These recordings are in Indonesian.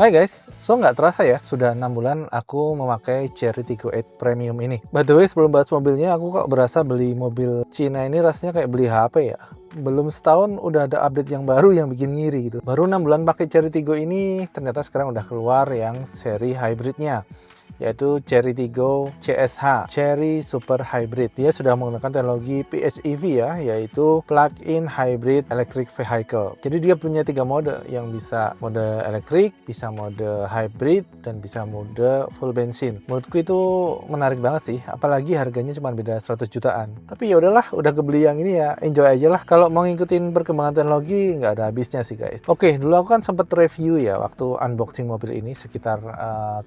Hai guys, nggak terasa ya, sudah 6 bulan aku memakai Chery Tiggo 8 Premium ini. By the way, sebelum bahas mobilnya, aku kok berasa beli mobil Cina ini rasanya kayak beli HP ya. Belum setahun udah ada update yang baru yang bikin ngiri gitu. Baru 6 bulan pakai Chery Tiggo ini, ternyata sekarang udah keluar yang seri hybridnya, yaitu Chery Tiggo CSH, Chery Super Hybrid. Dia sudah menggunakan teknologi PHEV ya, yaitu Plug-in Hybrid Electric Vehicle. Jadi dia punya 3 mode, yang bisa mode elektrik, bisa mode hybrid, dan bisa mode full bensin. Menurutku itu menarik banget sih, apalagi harganya cuma beda 100 jutaan. Tapi ya udahlah, udah kebeli yang ini ya, enjoy aja lah. Kalau mau ngikutin perkembangan teknologi, nggak ada habisnya sih guys. Oke, dulu aku kan sempat review ya, waktu unboxing mobil ini sekitar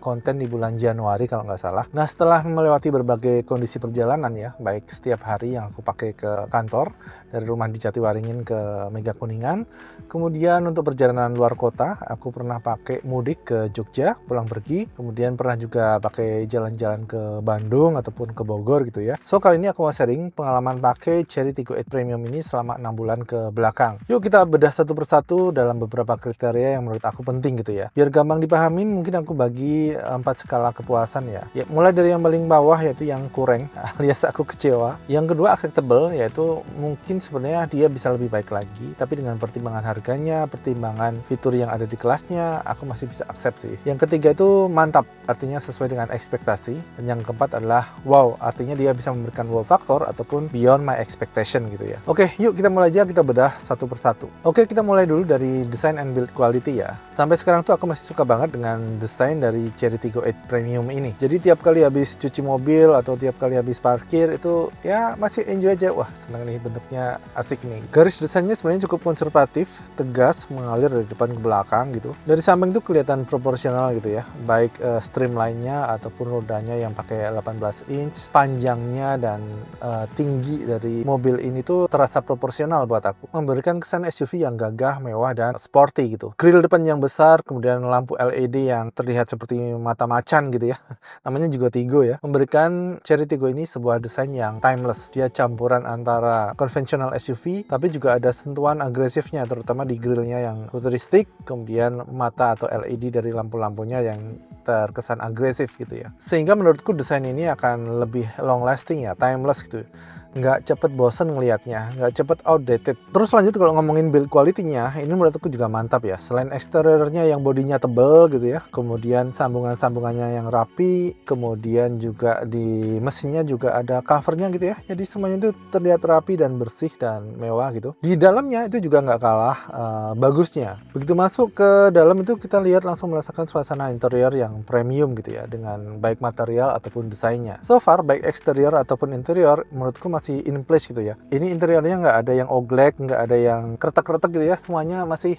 konten di bulan Januari kalau nggak salah. Nah, setelah melewati berbagai kondisi perjalanan ya, baik setiap hari yang aku pakai ke kantor, dari rumah di Jatiwaringin ke Mega Kuningan, kemudian untuk perjalanan luar kota, aku pernah pakai mudik ke Jogja, pulang pergi, kemudian pernah juga pakai jalan-jalan ke Bandung ataupun ke Bogor gitu ya. So, kali ini aku mau sharing pengalaman pakai Chery Tiggo 8 Premium ini selama 6 bulan ke belakang. Yuk kita bedah satu persatu dalam beberapa kriteria yang menurut aku penting gitu ya. Biar gampang dipahamin, mungkin aku bagi 4 skala kepuasan ya. Mulai dari yang paling bawah yaitu yang kurang alias aku kecewa. Yang kedua acceptable, yaitu mungkin sebenarnya dia bisa lebih baik lagi, tapi dengan pertimbangan harganya, pertimbangan fitur yang ada di kelasnya, aku masih bisa accept sih. Yang ketiga itu mantap, artinya sesuai dengan ekspektasi. Dan yang keempat adalah wow, artinya dia bisa memberikan wow factor ataupun beyond my expectation gitu ya. Oke, yuk kita mulai aja, kita bedah satu persatu. Oke, kita mulai dulu dari design and build quality ya. Sampai sekarang tuh aku masih suka banget dengan desain dari Chery Tiggo 8 Premium ini. Jadi tiap kali habis cuci mobil atau tiap kali habis parkir itu ya masih enjoy aja. Wah, senang nih, bentuknya asik nih. Garis desainnya sebenarnya cukup konservatif, tegas, mengalir dari depan ke belakang gitu. Dari samping tuh kelihatan proporsional gitu ya. Baik streamline-nya ataupun rodanya yang pakai 18 inch, panjangnya dan tinggi dari mobil ini tuh terasa proporsional buat aku. Memberikan kesan SUV yang gagah, mewah, dan sporty gitu. Grill depan yang besar, kemudian lampu LED yang terlihat seperti mata macan gitu ya. Namanya juga Tiggo ya. Memberikan Chery Tiggo ini sebuah desain yang timeless. Dia campuran antara konvensional SUV, tapi juga ada sentuhan agresifnya, terutama di grillnya yang futuristik, kemudian mata atau LED dari lampu-lampunya yang terkesan agresif gitu ya. Sehingga menurutku desain ini akan lebih long lasting ya, timeless gitu. Nggak cepet bosen ngelihatnya, nggak cepet outdated. Terus lanjut kalau ngomongin build quality-nya, ini menurutku juga mantap ya. Selain eksteriornya yang bodinya tebel gitu ya, kemudian sambungan-sambungannya yang rapi, kemudian juga di mesinnya juga ada covernya gitu ya. Jadi semuanya itu terlihat rapi dan bersih dan mewah gitu. Di dalamnya itu juga nggak kalah bagusnya. Begitu masuk ke dalam itu kita lihat langsung merasakan suasana interior yang premium gitu ya, dengan baik material ataupun desainnya. So far, baik eksterior ataupun interior, menurutku masih in place gitu ya. Ini interiornya nggak ada yang oglek, nggak ada yang kretek-kretek gitu ya. Semuanya masih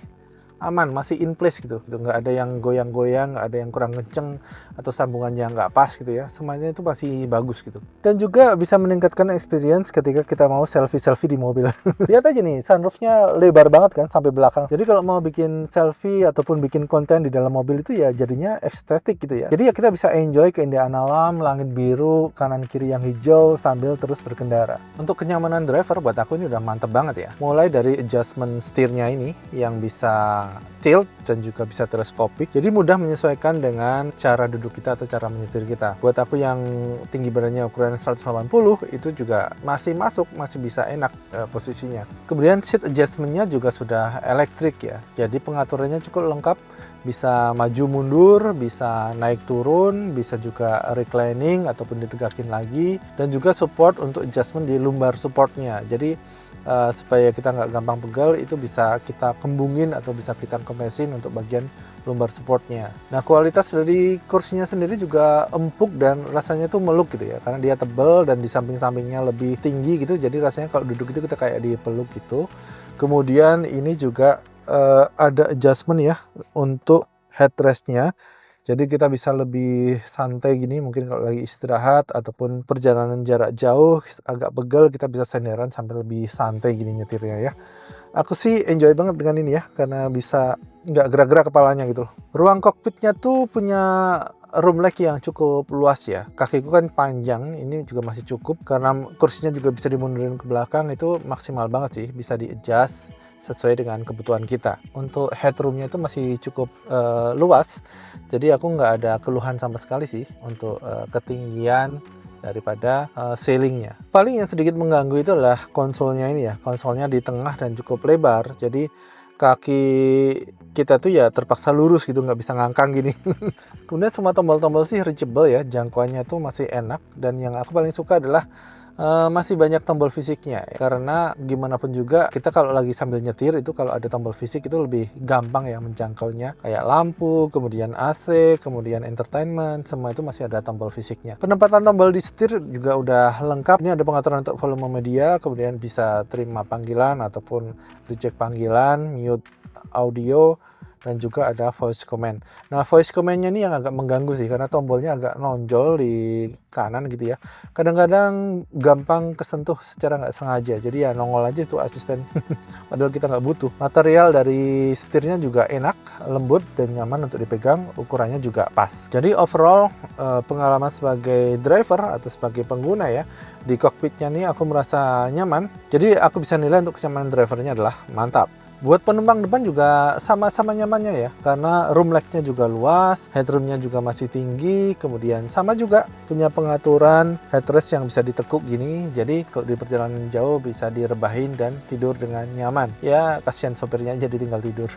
aman, masih in place gitu. Nggak ada yang goyang-goyang, nggak ada yang kurang kenceng atau sambungannya nggak pas gitu ya. Semuanya itu masih bagus gitu. Dan juga bisa meningkatkan experience ketika kita mau selfie-selfie di mobil. Lihat aja nih, sunroofnya lebar banget kan sampai belakang. Jadi kalau mau bikin selfie ataupun bikin konten di dalam mobil itu ya jadinya estetik gitu ya. Jadi ya kita bisa enjoy keindahan alam, langit biru, kanan kiri yang hijau sambil terus berkendara. Untuk kenyamanan driver buat aku ini udah mantep banget ya. Mulai dari adjustment setirnya ini yang bisa tilt dan juga bisa teleskopik, jadi mudah menyesuaikan dengan cara duduk kita atau cara menyetir kita. Buat aku yang tinggi badannya ukuran 180 itu juga masih masuk, masih bisa enak posisinya. Kemudian seat adjustmentnya juga sudah elektrik ya, jadi pengaturannya cukup lengkap, bisa maju mundur, bisa naik turun, bisa juga reclining ataupun ditegakin lagi, dan juga support untuk adjustment di lumbar supportnya. Jadi supaya kita nggak gampang pegal, itu bisa kita kembungin atau bisa kita kempesin untuk bagian lumbar supportnya. Nah, kualitas dari kursinya sendiri juga empuk dan rasanya tuh meluk gitu ya, karena dia tebal dan di samping-sampingnya lebih tinggi gitu, jadi rasanya kalau duduk itu kita kayak dipeluk gitu. Kemudian ini juga ada adjustment ya untuk headrestnya. Jadi kita bisa lebih santai gini, mungkin kalau lagi istirahat ataupun perjalanan jarak jauh agak pegel, kita bisa senderan sampai lebih santai gini nyetirnya ya. Aku sih enjoy banget dengan ini ya, karena bisa nggak gerak-gerak kepalanya gitu loh. Ruang kokpitnya tuh punya room leg yang cukup luas ya. Kakiku kan panjang, ini juga masih cukup karena kursinya juga bisa dimundurin ke belakang, itu maksimal banget sih, bisa di-adjust sesuai dengan kebutuhan kita. Untuk headroomnya itu masih cukup luas, jadi aku nggak ada keluhan sama sekali sih untuk ketinggian daripada ceilingnya. Paling yang sedikit mengganggu itu adalah konsolnya ini ya. Konsolnya di tengah dan cukup lebar, jadi kaki kita tuh ya terpaksa lurus gitu, nggak bisa ngangkang gini. Kemudian semua tombol-tombol sih reachable ya, jangkauannya tuh masih enak, dan yang aku paling suka adalah masih banyak tombol fisiknya, karena gimana pun juga kita kalau lagi sambil nyetir itu kalau ada tombol fisik itu lebih gampang ya menjangkaunya, kayak lampu, kemudian AC, kemudian entertainment, semua itu masih ada tombol fisiknya. Penempatan tombol di setir juga udah lengkap. Ini ada pengaturan untuk volume media, kemudian bisa terima panggilan ataupun reject panggilan, mute audio, dan juga ada voice command. Nah, voice command-nya ini yang agak mengganggu sih, karena tombolnya agak nonjol di kanan gitu ya. Kadang-kadang gampang kesentuh secara nggak sengaja, jadi ya nongol aja tuh asisten. Padahal kita nggak butuh. Material dari setirnya juga enak, lembut, dan nyaman untuk dipegang, ukurannya juga pas. Jadi overall, pengalaman sebagai driver atau sebagai pengguna ya, di cockpitnya nih aku merasa nyaman. Jadi aku bisa nilai untuk kenyamanan drivernya adalah mantap. Buat penumpang depan juga sama-sama nyamannya ya, karena room leg-nya juga luas, headroom-nya juga masih tinggi, kemudian sama juga punya pengaturan headrest yang bisa ditekuk gini, jadi kalau di perjalanan jauh bisa direbahin dan tidur dengan nyaman. Ya kasihan sopirnya jadi tinggal tidur.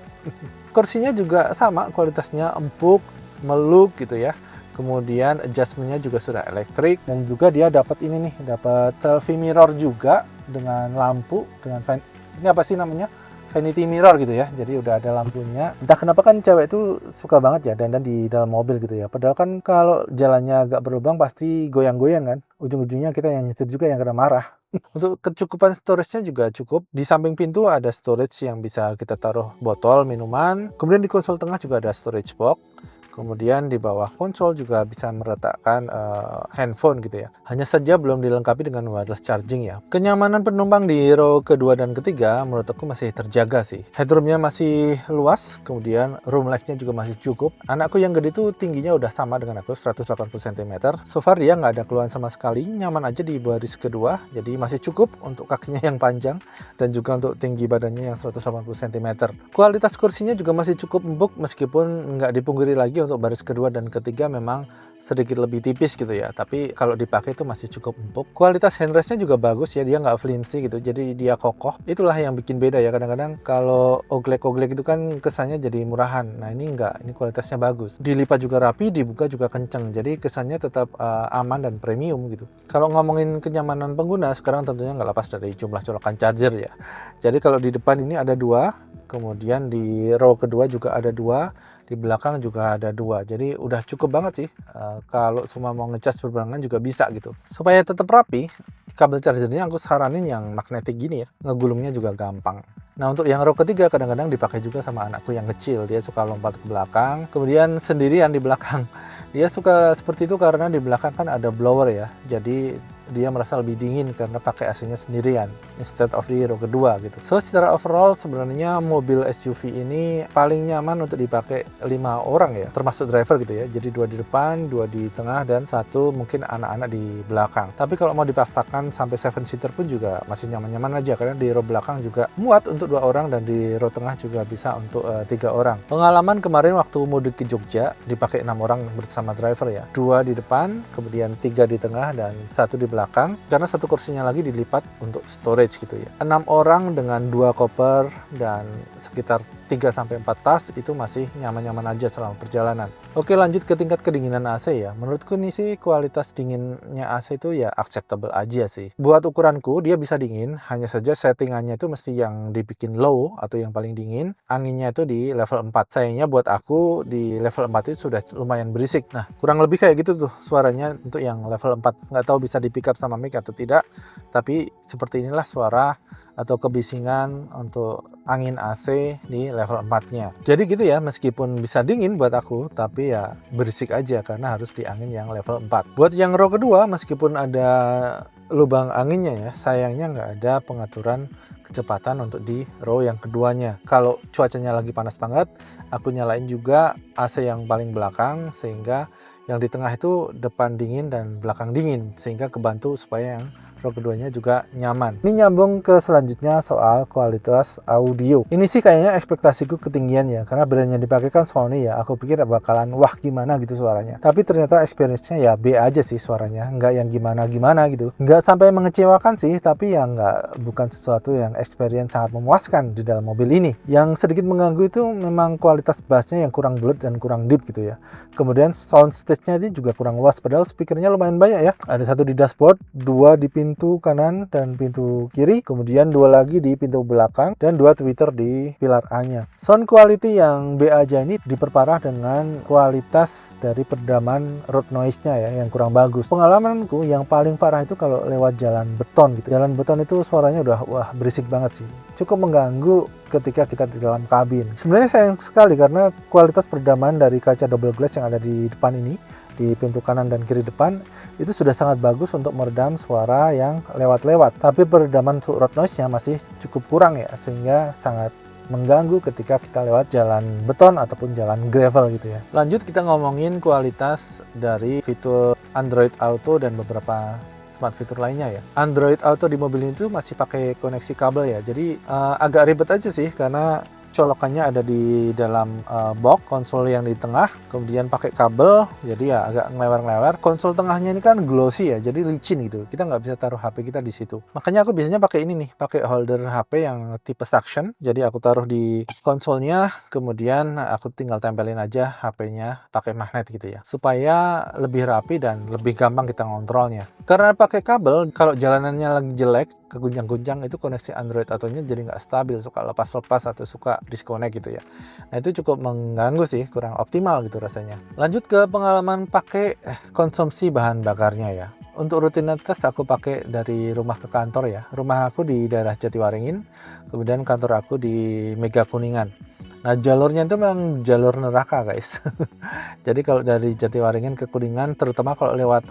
Kursinya juga sama, kualitasnya empuk, meluk gitu ya. Kemudian adjustment-nya juga sudah elektrik, dan juga dia dapat ini nih, dapat selfie mirror juga dengan lampu, dengan fan. Ini apa sih namanya? Vanity mirror gitu ya, jadi udah ada lampunya. Entah kenapa kan cewek itu suka banget ya dandan di dalam mobil gitu ya, padahal kan kalau jalannya agak berlubang pasti goyang-goyang kan, ujung-ujungnya kita yang nyetir juga yang kena marah. Untuk kecukupan storage-nya juga cukup. Di samping pintu ada storage yang bisa kita taruh botol minuman, kemudian di konsol tengah juga ada storage box. Kemudian di bawah konsol juga bisa meletakkan handphone gitu ya. Hanya saja belum dilengkapi dengan wireless charging ya. Kenyamanan penumpang di row kedua dan ketiga menurut aku masih terjaga sih. Headroomnya masih luas, kemudian room leg-nya juga masih cukup. Anakku yang gede itu tingginya udah sama dengan aku, 180 cm. So far dia nggak ada keluhan sama sekali, nyaman aja di baris kedua, jadi masih cukup untuk kakinya yang panjang dan juga untuk tinggi badannya yang 180 cm. Kualitas kursinya juga masih cukup empuk meskipun nggak dipungkiri lagi untuk baris kedua dan ketiga memang sedikit lebih tipis gitu ya, tapi kalau dipakai itu masih cukup empuk. Kualitas handrestnya juga bagus ya, dia nggak flimsy gitu, jadi dia kokoh. Itulah yang bikin beda ya, kadang-kadang kalau oglek-oglek itu kan kesannya jadi murahan. Nah ini enggak, ini kualitasnya bagus, dilipat juga rapi, dibuka juga kenceng, jadi kesannya tetap aman dan premium gitu. Kalau ngomongin kenyamanan pengguna sekarang tentunya nggak lepas dari jumlah colokan charger ya. Jadi kalau di depan ini ada 2, kemudian di row kedua juga ada 2, di belakang juga ada 2, jadi udah cukup banget sih. Kalau semua mau ngecas berbarengan juga bisa gitu. Supaya tetap rapi, kabel chargernya aku saranin yang magnetik gini ya, ngegulungnya juga gampang. Nah untuk yang row ketiga kadang-kadang dipakai juga sama anakku yang kecil, dia suka lompat ke belakang, kemudian sendirian di belakang. Dia suka seperti itu karena di belakang kan ada blower ya, jadi dia merasa lebih dingin karena pakai AC-nya sendirian instead of di row kedua gitu. So secara overall sebenarnya mobil SUV ini paling nyaman untuk dipakai 5 orang ya, termasuk driver gitu ya. Jadi 2 di depan, 2 di tengah, dan 1 mungkin anak-anak di belakang. Tapi kalau mau dipaksakan sampai 7 seater pun juga masih nyaman-nyaman aja, karena di row belakang juga muat untuk 2 orang dan di row tengah juga bisa untuk 3 orang. Pengalaman kemarin waktu mudik ke Jogja dipakai 6 orang bersama driver ya. 2 di depan, kemudian 3 di tengah, dan 1 di belakang, karena 1 kursinya lagi dilipat untuk storage gitu ya. 6 orang dengan 2 koper dan sekitar 3-4 tas itu masih nyaman-nyaman aja selama perjalanan. Oke, lanjut ke tingkat kedinginan AC ya. Menurutku nih sih kualitas dinginnya AC itu ya acceptable aja sih. Buat ukuranku dia bisa dingin, hanya saja settingannya itu mesti yang dibikin low atau yang paling dingin, anginnya itu di level 4. Sayangnya buat aku di level 4 itu sudah lumayan berisik. Nah, kurang lebih kayak gitu tuh suaranya untuk yang level 4. Nggak tahu bisa di pick up sama mic atau tidak, tapi seperti inilah suara atau kebisingan untuk angin AC di level 4-nya. Jadi gitu ya, meskipun bisa dingin buat aku, tapi ya berisik aja karena harus di angin yang level 4. Buat yang row kedua, meskipun ada lubang anginnya ya, sayangnya nggak ada pengaturan kecepatan untuk di row yang keduanya. Kalau cuacanya lagi panas banget, aku nyalain juga AC yang paling belakang sehingga Yang di tengah itu depan dingin dan belakang dingin, sehingga kebantu supaya yang row keduanya juga nyaman. Ini nyambung ke selanjutnya soal kualitas audio. Ini sih kayaknya ekspektasiku ketinggian ya, karena brand yang dipakai kan Sony ya. Aku pikir bakalan wah gimana gitu suaranya. Tapi ternyata experience-nya ya B aja sih suaranya, nggak yang gimana-gimana gitu. Nggak sampai mengecewakan sih, tapi ya bukan sesuatu yang experience sangat memuaskan di dalam mobil ini. Yang sedikit mengganggu itu memang kualitas bassnya yang kurang bulat dan kurang deep gitu ya. Kemudian sound stage-nya ini juga kurang luas, padahal speakernya lumayan banyak ya. Ada satu di dashboard, 2 di pintu kanan dan pintu kiri, kemudian 2 lagi di pintu belakang, dan 2 tweeter di pilar A-nya. Sound quality yang B aja ini diperparah dengan kualitas dari peredaman road noise-nya ya, yang kurang bagus. Pengalamanku yang paling parah itu kalau lewat jalan beton gitu. Jalan beton itu suaranya udah wah berisik banget sih. Cukup mengganggu ketika kita di dalam kabin. Sebenarnya sayang sekali karena kualitas peredaman dari kaca double glass yang ada di depan ini, di pintu kanan dan kiri depan, itu sudah sangat bagus untuk meredam suara yang lewat-lewat. Tapi peredaman road noise-nya masih cukup kurang ya, sehingga sangat mengganggu ketika kita lewat jalan beton ataupun jalan gravel gitu ya. Lanjut kita ngomongin kualitas dari fitur Android Auto dan beberapa smart fitur lainnya ya. Android Auto di mobil ini tuh masih pakai koneksi kabel ya, jadi agak ribet aja sih karena colokannya ada di dalam box, konsol yang di tengah, kemudian pakai kabel, jadi ya agak ngelewer-ngelewer. Konsol tengahnya ini kan glossy ya, jadi licin gitu. Kita nggak bisa taruh HP kita di situ. Makanya aku biasanya pakai ini nih, pakai holder HP yang tipe suction. Jadi aku taruh di konsolnya, kemudian aku tinggal tempelin aja HP-nya pakai magnet gitu ya, supaya lebih rapi dan lebih gampang kita ngontrolnya. Karena pakai kabel, kalau jalanannya lagi jelek, kegunjang-gunjang, itu koneksi Android Auto-nya jadi nggak stabil, suka lepas-lepas atau suka disconnect gitu ya. Nah itu cukup mengganggu sih, kurang optimal gitu rasanya. Lanjut ke pengalaman pakai konsumsi bahan bakarnya ya. Untuk rutinitas aku pakai dari rumah ke kantor ya. Rumah aku di daerah Jatiwaringin, kemudian kantor aku di Mega Kuningan. Nah jalurnya itu memang jalur neraka guys. Jadi kalau dari Jatiwaringin ke Kuningan, terutama kalau lewat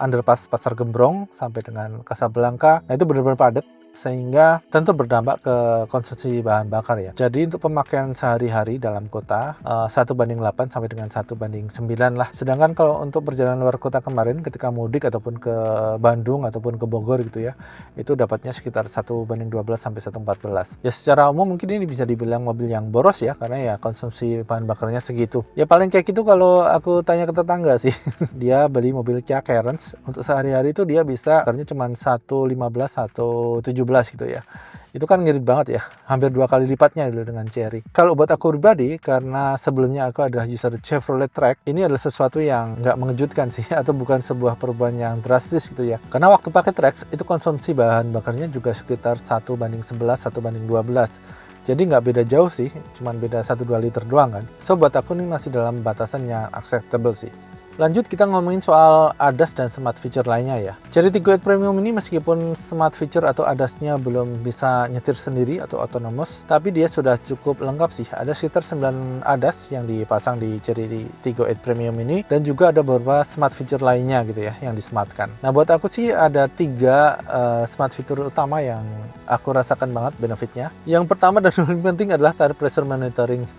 underpass Pasar Gembrong sampai dengan Kasablanka, nah itu benar-benar padat, sehingga tentu berdampak ke konsumsi bahan bakar ya. Jadi untuk pemakaian sehari-hari dalam kota 1:8 sampai dengan 1:9 lah. Sedangkan kalau untuk perjalanan luar kota kemarin ketika mudik ataupun ke Bandung ataupun ke Bogor gitu ya, itu dapatnya sekitar 1:12 sampai 1:14. Ya secara umum mungkin ini bisa dibilang mobil yang boros ya, karena ya konsumsi bahan bakarnya segitu. Ya paling kayak gitu kalau aku tanya ke tetangga sih. Dia beli mobil Kia Carens, untuk sehari-hari itu dia bisa bakarnya cuma 1:15 atau 17 gitu ya. Itu kan ngirit banget ya, hampir 2 kali lipatnya dulu dengan Chery. Kalau buat aku pribadi, karena sebelumnya aku adalah user Chevrolet Track, ini adalah sesuatu yang nggak mengejutkan sih, atau bukan sebuah perubahan yang drastis gitu ya. Karena waktu pakai Trax, itu konsumsi bahan bakarnya juga sekitar 1:11, 1:12. Jadi nggak beda jauh sih, cuman beda 1-2 liter doang kan. So buat aku ini masih dalam batasan yang acceptable sih. Lanjut kita ngomongin soal ADAS dan smart feature lainnya ya. Chery Tiggo 8 Premium ini meskipun smart feature atau ADAS-nya belum bisa nyetir sendiri atau autonomous, tapi dia sudah cukup lengkap sih. Ada sekitar 9 ADAS yang dipasang di Chery Tiggo 8 Premium ini, dan juga ada beberapa smart feature lainnya gitu ya yang disematkan. Nah buat aku sih ada 3 smart feature utama yang aku rasakan banget benefitnya. Yang pertama dan paling penting adalah tire pressure monitoring.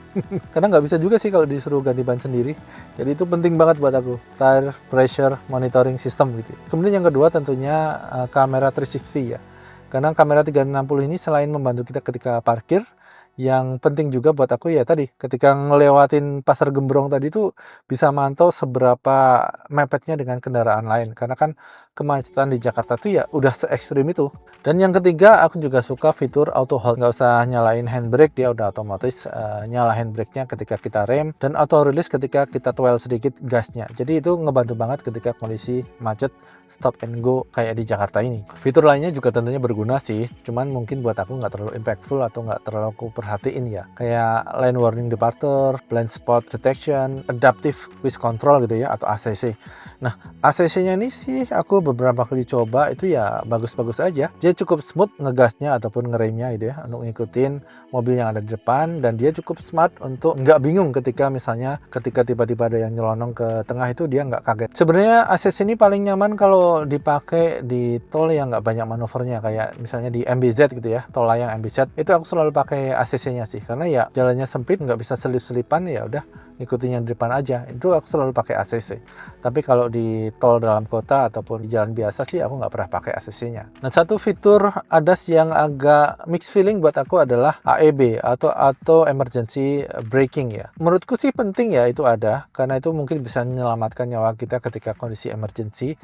Karena nggak bisa juga sih kalau disuruh ganti ban sendiri. Jadi itu penting banget buat aku, tire pressure monitoring system gitu. Kemudian yang kedua tentunya kamera 360 ya. Karena kamera 360 ini selain membantu kita ketika parkir, yang penting juga buat aku ya tadi, ketika ngelewatin Pasar Gembrong tadi tuh bisa mantau seberapa mepetnya dengan kendaraan lain. Karena kan kemacetan di Jakarta tuh ya udah se-ekstrim itu. Dan yang ketiga, aku juga suka fitur auto hold. Nggak usah nyalain handbrake, dia udah otomatis nyala handbrake-nya ketika kita rem, dan auto release ketika kita twirl sedikit gasnya. Jadi itu ngebantu banget ketika kondisi macet, stop and go kayak di Jakarta ini. Fitur lainnya juga tentunya berguna sih, cuman mungkin buat aku nggak terlalu impactful atau nggak terlalu aku perhatiin ya. Kayak lane warning departure, blind spot detection, adaptive cruise control gitu ya, atau ACC. Nah, ACC-nya ini sih aku beberapa kali coba itu ya bagus-bagus aja. Dia cukup smooth ngegasnya ataupun ngeremnya gitu ya, untuk ngikutin mobil yang ada di depan, dan dia cukup smart untuk nggak bingung ketika misalnya ketika tiba-tiba ada yang nyelonong ke tengah itu dia nggak kaget. Sebenarnya ACC ini paling nyaman kalau dipakai di tol yang nggak banyak manuvernya, kayak misalnya di MBZ gitu ya, tol layang MBZ. Itu aku selalu pakai ACC-nya sih, karena ya jalannya sempit, nggak bisa selip-selipan, ya udah ngikutin yang di depan aja. Itu aku selalu pakai ACC. Tapi kalau di tol dalam kota ataupun di jalan biasa sih aku nggak pernah pakai ACC-nya. Nah, satu fitur ADAS yang agak mixed feeling buat aku adalah AEB atau Auto Emergency Braking ya. Menurutku sih penting ya itu ada, karena itu mungkin bisa menyelamatkan nyawa kita ketika kondisi emergency.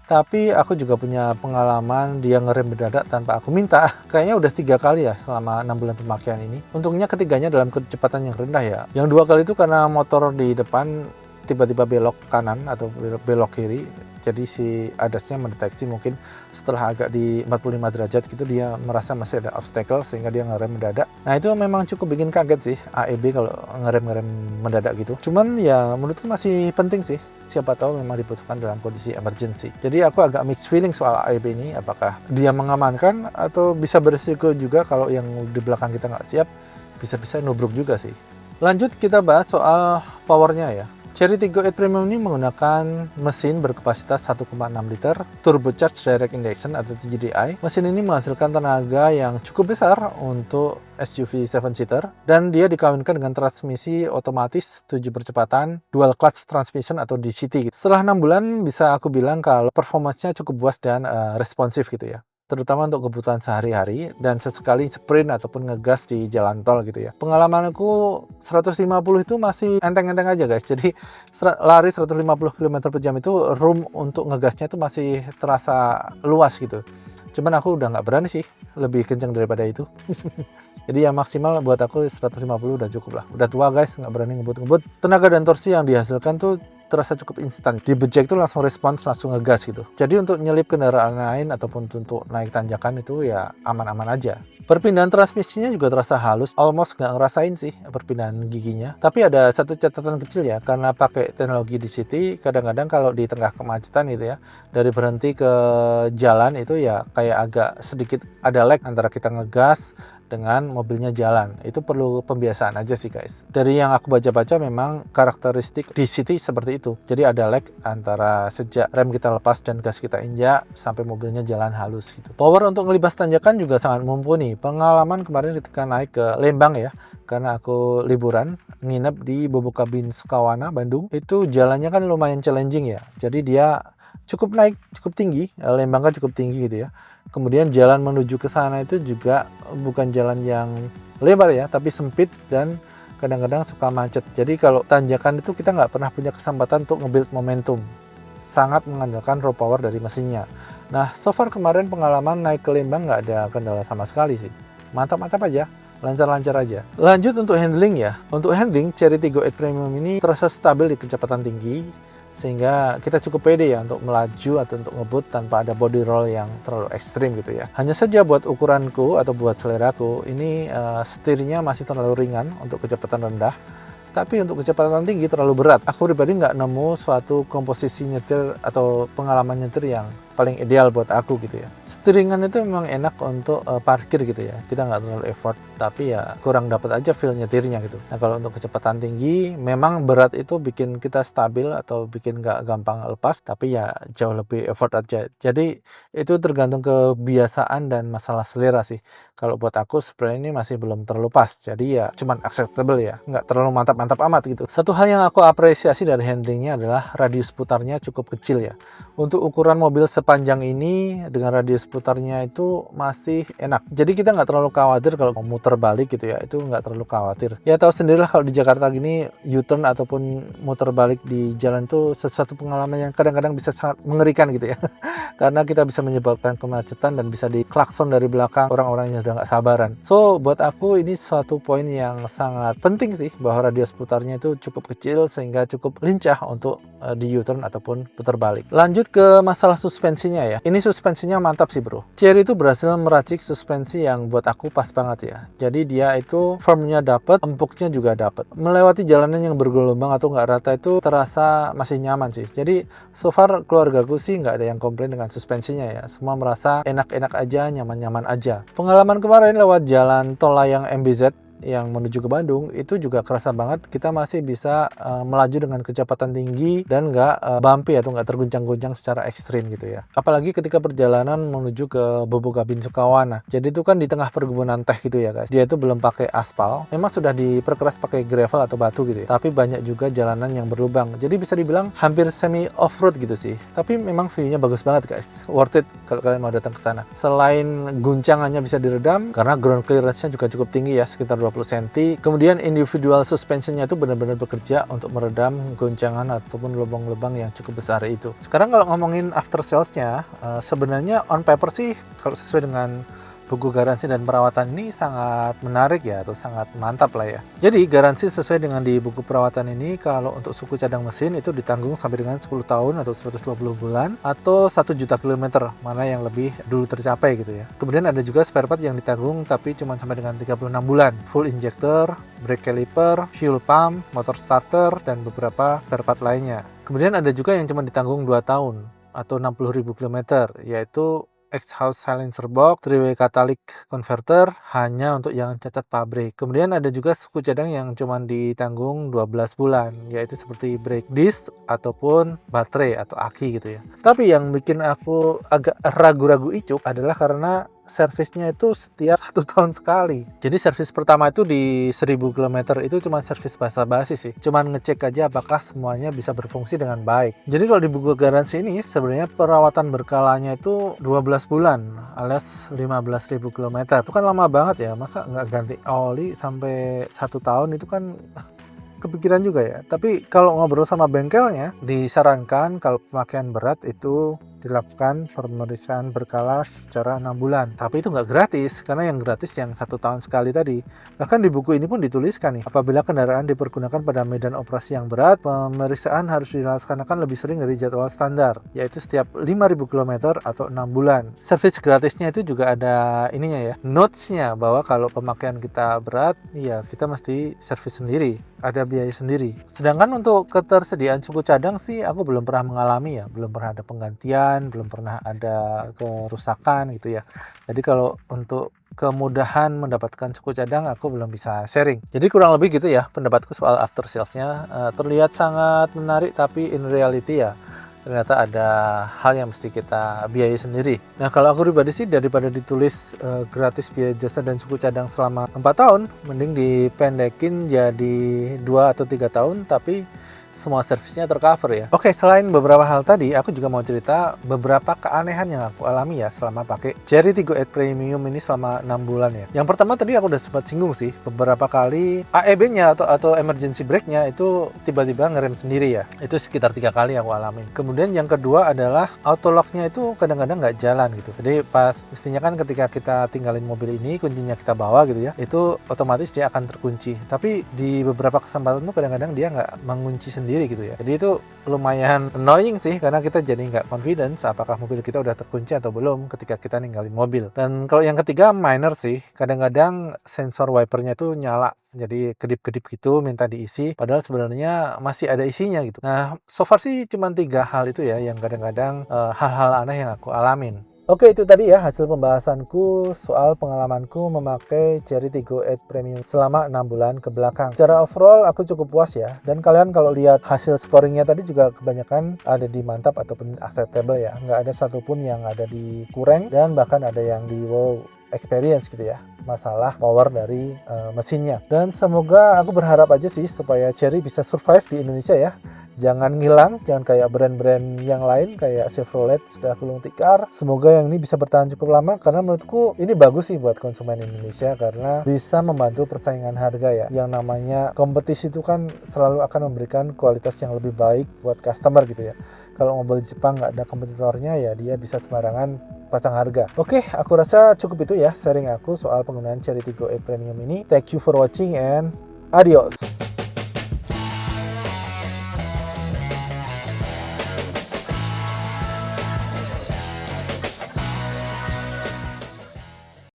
Tapi aku juga punya pengalaman dia ngerem mendadak tanpa aku minta. Kayaknya udah 3 kali ya selama 6 bulan pemakaian ini. Untungnya ketiganya dalam kecepatan yang rendah ya. Yang 2 kali itu karena motor di depan tiba-tiba belok kanan atau belok kiri. Jadi si ADAS-nya mendeteksi mungkin setelah agak di 45 derajat gitu dia merasa masih ada obstacle sehingga dia ngerem mendadak. Nah, itu memang cukup bikin kaget sih AEB kalau ngerem mendadak gitu. Cuman ya menurutku masih penting sih. Siapa tahu memang dibutuhkan dalam kondisi emergency. Jadi aku agak mixed feeling soal AEB ini. Apakah dia mengamankan atau bisa berisiko juga kalau yang di belakang kita nggak siap, bisa-bisa nubruk juga sih. Lanjut kita bahas soal powernya ya. Chery Tiggo 8 Premium ini menggunakan mesin berkapasitas 1,6 liter turbocharged direct injection atau TDI. Mesin ini menghasilkan tenaga yang cukup besar untuk SUV 7-seater, dan dia dikawinkan dengan transmisi otomatis 7 percepatan dual clutch transmission atau DCT. Setelah 6 bulan bisa aku bilang kalau performanya cukup puas dan responsif gitu ya, terutama untuk kebutuhan sehari-hari dan sesekali sprint ataupun ngegas di jalan tol gitu ya. Pengalamanku 150 itu masih enteng-enteng aja guys. Jadi lari 150 km per jam itu room untuk ngegasnya itu masih terasa luas gitu. Cuman aku udah nggak berani sih lebih kencang daripada itu. Jadi yang maksimal buat aku 150 udah cukup lah. Udah tua guys, nggak berani ngebut-ngebut. Tenaga dan torsi yang dihasilkan tuh terasa cukup instan. Di bejek itu langsung respons, langsung ngegas gitu. Jadi untuk nyelip kendaraan lain ataupun untuk naik tanjakan itu ya aman-aman aja. Perpindahan transmisinya juga terasa halus, almost nggak ngerasain sih perpindahan giginya. Tapi ada satu catatan kecil ya, karena pakai teknologi DCT, kadang-kadang kalau di tengah kemacetan gitu ya, dari berhenti ke jalan itu ya kayak agak sedikit ada lag antara kita ngegas dengan mobilnya jalan. Itu perlu pembiasaan aja sih guys. Dari yang aku baca-baca memang karakteristik DCT seperti itu. Jadi ada lag antara sejak rem kita lepas dan gas kita injak sampai mobilnya jalan halus gitu. Power untuk ngelibas tanjakan juga sangat mumpuni. Pengalaman kemarin ketika naik ke Lembang ya, karena aku liburan nginep di Bobokabin Sukawana, Bandung. Itu jalannya kan lumayan challenging ya. Jadi dia cukup naik, cukup tinggi, Lembang kan cukup tinggi gitu ya. Kemudian jalan menuju ke sana itu juga bukan jalan yang lebar ya, tapi sempit dan kadang-kadang suka macet. Jadi kalau tanjakan itu kita nggak pernah punya kesempatan untuk nge-build momentum. Sangat mengandalkan raw power dari mesinnya. Nah, so far kemarin pengalaman naik ke Lembang nggak ada kendala sama sekali sih. Mantap-mantap aja. Lancar-lancar aja. Lanjut untuk handling ya. Untuk handling, Chery Tiggo 8 Premium ini terasa stabil di kecepatan tinggi, sehingga kita cukup pede ya untuk melaju atau untuk ngebut tanpa ada body roll yang terlalu ekstrim gitu ya. Hanya saja buat ukuranku atau buat seleraku, ini setirnya masih terlalu ringan untuk kecepatan rendah. Tapi untuk kecepatan tinggi terlalu berat. Aku pribadi nggak nemu suatu komposisi nyetir atau pengalaman nyetir yang paling ideal buat aku gitu ya. Setiringan itu memang enak untuk parkir gitu ya. Kita nggak terlalu effort, tapi ya kurang dapat aja feel nyetirnya gitu. Nah, kalau untuk kecepatan tinggi, memang berat itu bikin kita stabil atau bikin nggak gampang lepas, tapi ya jauh lebih effort aja. Jadi itu tergantung kebiasaan dan masalah selera sih. Kalau buat aku sebenarnya ini masih belum terlalu pas. Jadi ya cuman acceptable ya, nggak terlalu mantap amat gitu. Satu hal yang aku apresiasi dari handlingnya adalah radius putarnya cukup kecil ya. Untuk ukuran mobil sepanjang ini dengan radius putarnya itu masih enak. Jadi kita nggak terlalu khawatir kalau mau muter balik gitu ya. Itu nggak terlalu khawatir. Ya tahu sendirilah kalau di Jakarta gini U-turn ataupun muter balik di jalan itu sesuatu pengalaman yang kadang-kadang bisa sangat mengerikan gitu ya. Karena kita bisa menyebabkan kemacetan dan bisa diklakson dari belakang orang-orang yang sudah nggak sabaran. So buat aku ini suatu poin yang sangat penting sih, bahwa radius putarnya itu cukup kecil sehingga cukup lincah untuk di U-turn ataupun putar balik. Lanjut ke masalah suspensi suspensinya ya. Ini suspensinya mantap sih bro. Chery itu berhasil meracik suspensi yang buat aku pas banget ya. Jadi dia itu firmnya dapet, empuknya juga dapet. Melewati jalanan yang bergelombang atau nggak rata itu terasa masih nyaman sih. Jadi so far keluargaku sih nggak ada yang komplain dengan suspensinya ya. Semua merasa enak-enak aja, nyaman-nyaman aja. Pengalaman kemarin lewat jalan tol layang MBZ yang menuju ke Bandung itu juga kerasa banget kita masih bisa melaju dengan kecepatan tinggi dan nggak bumpy atau nggak terguncang-guncang secara ekstrim gitu ya. Apalagi ketika perjalanan menuju ke Bobogabin Sukawana. Jadi itu kan di tengah perkebunan teh gitu ya guys. Dia itu belum pakai aspal, memang sudah diperkeras pakai gravel atau batu gitu ya. Tapi banyak juga jalanan yang berlubang. Jadi bisa dibilang hampir semi off-road gitu sih. Tapi memang view-nya bagus banget guys. Worth it kalau kalian mau datang ke sana. Selain guncangannya bisa diredam karena ground clearance-nya juga cukup tinggi ya, sekitar 20 cm. Kemudian individual suspensionnya itu benar-benar bekerja untuk meredam goncangan ataupun lubang-lubang yang cukup besar itu. Sekarang kalau ngomongin after sales-nya, sebenarnya on paper sih kalau sesuai dengan buku garansi dan perawatan ini sangat menarik ya, atau sangat mantap lah ya. Jadi garansi sesuai dengan di buku perawatan ini, kalau untuk suku cadang mesin itu ditanggung sampai dengan 10 tahun atau 120 bulan atau 1 juta kilometer, mana yang lebih dulu tercapai gitu ya. Kemudian ada juga spare part yang ditanggung tapi cuma sampai dengan 36 bulan. Full injector, brake caliper, fuel pump, motor starter, dan beberapa spare part lainnya. Kemudian ada juga yang cuma ditanggung 2 tahun atau 60.000 km, yaitu exhaust silencer box, 3-way catalytic converter hanya untuk yang cacat pabrik. Kemudian ada juga suku cadang yang cuma ditanggung 12 bulan, yaitu seperti brake disc ataupun baterai atau aki gitu ya. Tapi yang bikin aku agak ragu-ragu icuk adalah karena servisnya itu setiap 1 tahun sekali. Jadi servis pertama itu di 1000 km itu cuma servis basa-basi sih. Cuman ngecek aja apakah semuanya bisa berfungsi dengan baik. Jadi kalau di buku garansi ini sebenarnya perawatan berkalanya itu 12 bulan alias 15.000 km. Itu kan lama banget ya. Masa nggak ganti oli sampai 1 tahun, itu kan kepikiran juga ya. Tapi kalau ngobrol sama bengkelnya, disarankan kalau pemakaian berat itu dilakukan pemeriksaan berkala secara 6 bulan. Tapi itu nggak gratis, karena yang gratis yang 1 tahun sekali tadi. Bahkan di buku ini pun dituliskan nih, apabila kendaraan dipergunakan pada medan operasi yang berat, pemeriksaan harus dilaksanakan lebih sering dari jadwal standar, yaitu setiap 5.000 km atau 6 bulan. Servis gratisnya itu juga ada ininya ya, notes-nya, bahwa kalau pemakaian kita berat, ya kita mesti servis sendiri, ada biaya sendiri. Sedangkan untuk ketersediaan suku cadang sih aku belum pernah mengalami ya, belum pernah ada penggantian, belum pernah ada kerusakan gitu ya. Jadi kalau untuk kemudahan mendapatkan suku cadang aku belum bisa sharing. Jadi kurang lebih gitu ya pendapatku soal after sales-nya. Terlihat sangat menarik, tapi in reality ya ternyata ada hal yang mesti kita biayai sendiri. Nah kalau aku pribadi sih, daripada ditulis gratis biaya jasa dan suku cadang selama 4 tahun, mending dipendekin jadi 2 atau 3 tahun tapi semua servisnya tercover ya. Oke, selain beberapa hal tadi, aku juga mau cerita beberapa keanehan yang aku alami ya selama pakai Chery Tiggo 8 Premium ini selama 6 bulan ya. Yang pertama tadi aku udah sempat singgung sih, beberapa kali AEB-nya atau emergency brake-nya itu tiba-tiba ngerem sendiri ya. Itu sekitar 3 kali aku alamin. Kemudian yang kedua adalah auto lock-nya itu kadang-kadang nggak jalan gitu. Jadi pas mestinya kan ketika kita tinggalin mobil ini, kuncinya kita bawa gitu ya, itu otomatis dia akan terkunci. Tapi di beberapa kesempatan tuh kadang-kadang dia nggak mengunci sendiri gitu ya. Jadi itu lumayan annoying sih, karena kita jadi nggak confidence apakah mobil kita udah terkunci atau belum ketika kita ninggalin mobil. Dan kalau yang ketiga minor sih, kadang-kadang sensor wipernya itu nyala, jadi kedip-kedip gitu minta diisi, padahal sebenarnya masih ada isinya gitu. Nah so far sih cuma 3 hal itu ya yang kadang-kadang hal-hal aneh yang aku alamin. Oke, itu tadi ya hasil pembahasanku soal pengalamanku memakai Chery Tiggo 8 Premium selama 6 bulan ke belakang. Secara overall aku cukup puas ya. Dan kalian kalau lihat hasil scoringnya tadi juga kebanyakan ada di mantap ataupun acceptable ya. Nggak ada satupun yang ada di kurang, dan bahkan ada yang di wow experience gitu ya, masalah power dari mesinnya. Dan semoga, aku berharap aja sih supaya Chery bisa survive di Indonesia ya. Jangan ngilang, jangan kayak brand-brand yang lain kayak Chevrolet sudah gulung tikar. Semoga yang ini bisa bertahan cukup lama, karena menurutku ini bagus sih buat konsumen Indonesia, karena bisa membantu persaingan harga ya. Yang namanya kompetisi itu kan selalu akan memberikan kualitas yang lebih baik buat customer gitu ya. Kalau mobil Jepang nggak ada kompetitornya ya dia bisa sembarangan pasang harga. Oke, aku rasa cukup itu ya sharing aku soal penggunaan Chery Tiggo 8 Premium ini. Thank you for watching and adios.